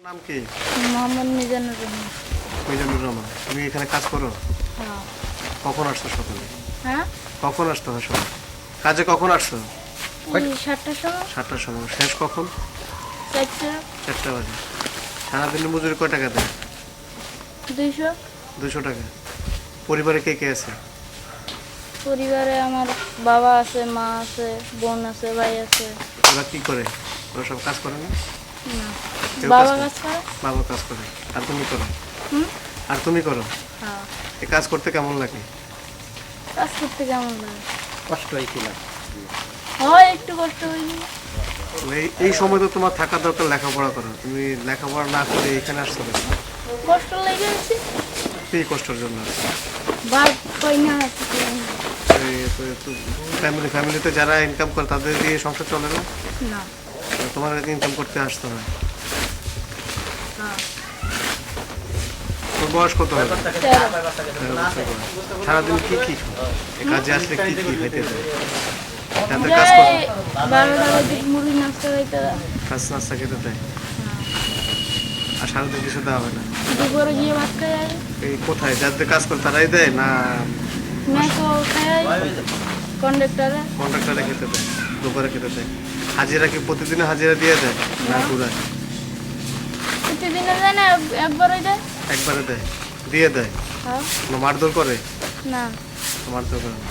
নাম কি? মোহাম্মদ মিজানুর রহমান। মিজানুর রহমান। তুমি এখানে কাজ করো? হ্যাঁ। কখন আসছো সকালে? হ্যাঁ, কখন আসতে হয় সকালে? কাজে কখন আসছো? এই 7টার সময়। 7টার সময়। শেষ কখন? 4টা। 4টা বাজে। সারাদিনের মজুরি কয় টাকা দেয়? 200। 200 টাকা। পরিবারে কে কে আছে? পরিবারে আমার বাবা আছে, মা আছে, বোন আছে, ভাই আছে। ওরা কি করে? ওরা সব কাজ করে না? না, কেউ বাবা করে? কাজ করে। বাবা কাজ করে। আর তুমি করো? হুম। আর তুমি করো? হ্যাঁ। এই কাজ করতে কেমন লাগে? কাজ করতে কেমন লাগে? কষ্ট হয়েছিল। হয়, একটু কষ্ট হয়নি। এই সময় তো তোমার থাকা দরকার লেখাপড়া করো, তুমি লেখাপড়া না করে এখানে আসছো কেন? কষ্ট লেগে আছে। কি কষ্টের জন্য আসছো? ভাত পাই না। ফ্যামিলিতে যারা ইনকাম করে তাদের দিয়ে সংসার চলে না? না। তোমার ইনকাম করতে আসতে হয়। হ্যাঁ। তোর বয়স কত হবে? 13। 13 বছর বয়স। সারাদিন কি কি খাও? এই কাজে আসলে কি কি খাইতে দেয়? রাতে কাজ করো? 12টা বাজে মুড়ি নাস্তা খাইতে দেয়। কাজ নাস্তা খেতে দেয়? হ্যাঁ। আর সারাদিন কিছু দেওয়া হয় না? দুপুরে গিয়ে ভাত খাই আই। এই কোথায় যাদের কাজ করে তারাই দেয় না মেকো খাই আই। কন্ডাক্টরে। কন্ট্রাক্টরে খেতে দেয়? দুপুরে খেতে দেয়? হাজিরা কি প্রতিদিনে হাজিরা দিয়ে দেয় না ঘুরায়? প্রতিদিনে দেয় না, একবারই দেয়। একবারে দেয়? দিয়ে দেয়? হ্যাঁ। কোনো মারধর করে? না। মারধর করে না।